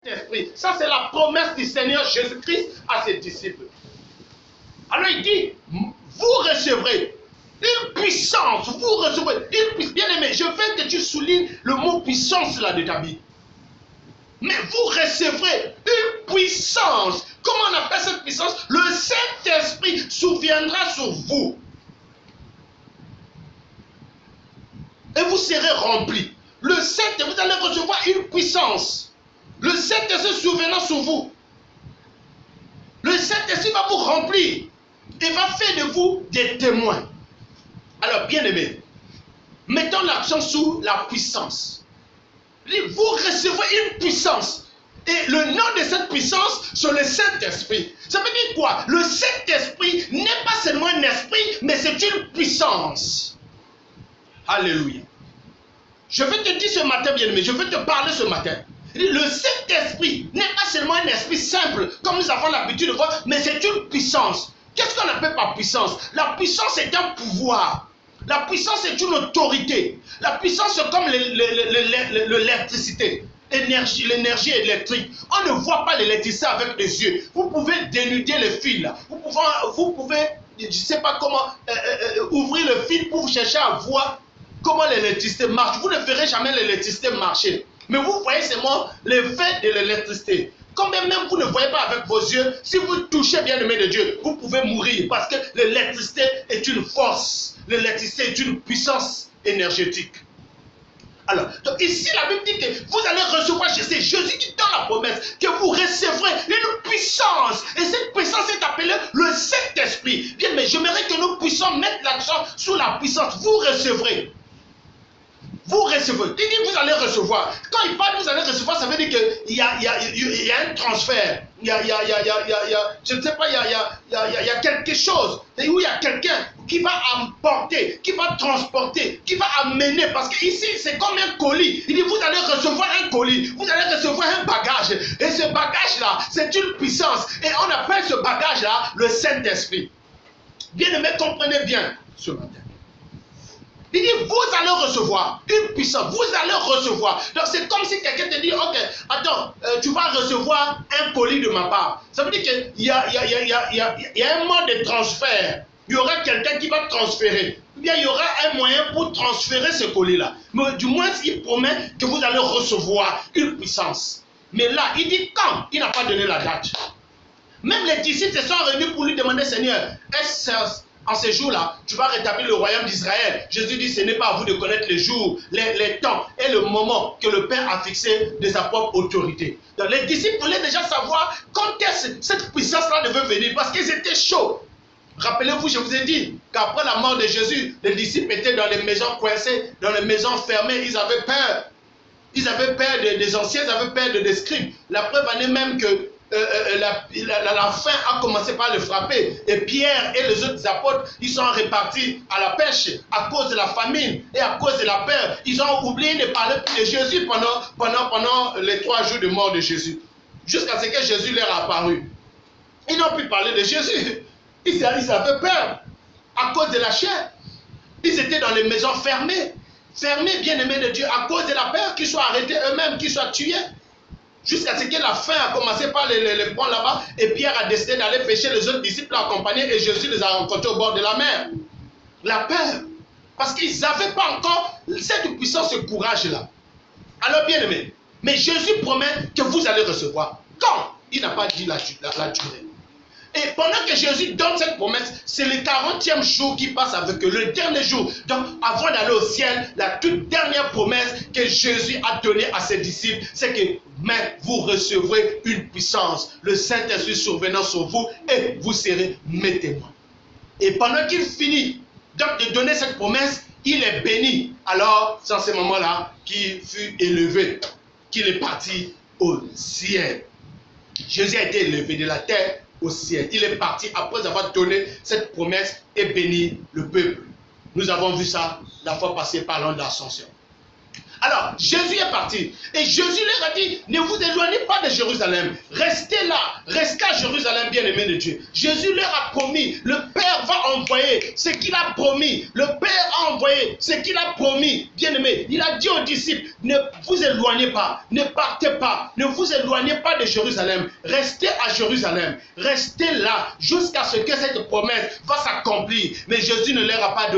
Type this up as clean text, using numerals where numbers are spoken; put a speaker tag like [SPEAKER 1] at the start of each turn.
[SPEAKER 1] Esprit. Ça, c'est la promesse du Seigneur Jésus-Christ à ses disciples. Alors il dit, vous recevrez une puissance, vous recevrez une puissance. Bien aimé, je veux que tu soulignes le mot puissance là de ta vie. Mais vous recevrez une puissance. Comment on appelle cette puissance? Le Saint-Esprit souviendra sur vous. Et vous serez remplis. Le Saint-Esprit, vous allez recevoir une puissance. Le Saint-Esprit souviendra sur vous. Le Saint-Esprit va vous remplir. Et va faire de vous des témoins. Alors, bien aimé, mettons l'accent sur la puissance. Vous recevrez une puissance. Et le nom de cette puissance, c'est le Saint-Esprit. Ça veut dire quoi? Le Saint-Esprit n'est pas seulement un esprit, mais c'est une puissance. Alléluia. Je veux te dire ce matin, bien aimé, je veux te parler ce matin. Le Saint-Esprit n'est pas seulement un esprit simple, comme nous avons l'habitude de voir, mais c'est une puissance. Qu'est-ce qu'on appelle par puissance? La puissance est un pouvoir. La puissance est une autorité. La puissance c'est comme l'électricité. L'énergie électrique. On ne voit pas l'électricité avec les yeux. Vous pouvez dénuder le fil. Vous pouvez je ne sais pas comment, ouvrir le fil pour chercher à voir comment l'électricité marche. Vous ne verrez jamais l'électricité marcher. Mais vous voyez seulement l'effet de l'électricité. Quand même vous ne voyez pas avec vos yeux, si vous touchez bien aimé de Dieu, vous pouvez mourir parce que l'électricité est une force. L'électricité est une puissance énergétique. Alors, donc ici la Bible dit que vous allez recevoir chez Jésus qui donne la promesse que vous recevrez une puissance. Et cette puissance est appelée le Saint-Esprit. Bien, mais j'aimerais que nous puissions mettre l'accent sur la puissance. Vous recevrez. Vous recevez. Il dit vous allez recevoir. Quand il parle vous allez recevoir, ça veut dire qu'il y a un transfert. Je ne sais pas, il y a quelque chose. Et où il y a quelqu'un qui va emporter, qui va transporter, qui va amener. Parce qu'ici, c'est comme un colis. Il dit vous allez recevoir un colis. Vous allez recevoir un bagage. Et ce bagage-là, c'est une puissance. Et on appelle ce bagage-là le Saint-Esprit. Bien aimé, comprenez bien ce matin. Il dit, vous allez recevoir une puissance, vous allez recevoir. Donc c'est comme si quelqu'un te dit, ok, attends, tu vas recevoir un colis de ma part. Ça veut dire qu'il y a un mode de transfert. Il y aura quelqu'un qui va transférer. Ou bien il y aura un moyen pour transférer ce colis-là. Mais du moins, il promet que vous allez recevoir une puissance. Mais là, il dit quand? Il n'a pas donné la date. Même les disciples se sont réunis pour lui demander, Seigneur, est-ce en ces jours-là, tu vas rétablir le royaume d'Israël. Jésus dit, ce n'est pas à vous de connaître les jours, les temps et le moment que le Père a fixé de sa propre autorité. Donc les disciples voulaient déjà savoir quand est-ce que cette puissance-là devait venir, parce qu'ils étaient chauds. Rappelez-vous, je vous ai dit qu'après la mort de Jésus, les disciples étaient dans les maisons coincées, dans les maisons fermées, ils avaient peur. Ils avaient peur des anciens, ils avaient peur des scribes. La preuve en est même que la faim a commencé par le frapper. Et Pierre et les autres apôtres, ils sont repartis à la pêche à cause de la famine et à cause de la peur. Ils ont oublié de parler de Jésus pendant les 3 jours de mort de Jésus. Jusqu'à ce que Jésus leur a apparu. Ils n'ont pu parler de Jésus. Ils avaient peur à cause de la chair. Ils étaient dans les maisons fermées. Fermés, bien-aimés de Dieu, à cause de la peur, qu'ils soient arrêtés eux-mêmes, qu'ils soient tués. Jusqu'à ce que la faim a commencé par les prendre là-bas. Et Pierre a décidé d'aller pêcher, les autres disciples l'ont accompagné et Jésus les a rencontrés au bord de la mer. La peur. Parce qu'ils n'avaient pas encore cette puissance, ce courage-là. Alors bien aimé, mais Jésus promet que vous allez recevoir. Quand? Il n'a pas dit la durée. Et pendant que Jésus donne cette promesse, c'est le 40e jour qui passe avec eux, le dernier jour. Donc, avant d'aller au ciel, la toute dernière promesse que Jésus a donnée à ses disciples, c'est que mais vous recevrez une puissance, le Saint-Esprit survenant sur vous, et vous serez mes témoins. Et pendant qu'il finit donc de donner cette promesse, il est béni. Alors, c'est en ce moment-là qu'il fut élevé, qu'il est parti au ciel. Jésus a été élevé de la terre au ciel. Il est parti après avoir donné cette promesse et béni le peuple. Nous avons vu ça la fois passée parlant de l'ascension. Alors, Jésus est parti. Et Jésus leur a dit, ne vous éloignez pas de Jérusalem. Restez là. Restez à Jérusalem, bien-aimés de Dieu. Jésus leur a promis, le Père va envoyer ce qu'il a promis. Le Père a envoyé ce qu'il a promis. Bien-aimés, il a dit aux disciples, ne vous éloignez pas. Ne partez pas. Ne vous éloignez pas de Jérusalem. Restez à Jérusalem. Restez là jusqu'à ce que cette promesse va s'accomplir. Mais Jésus ne leur a pas donné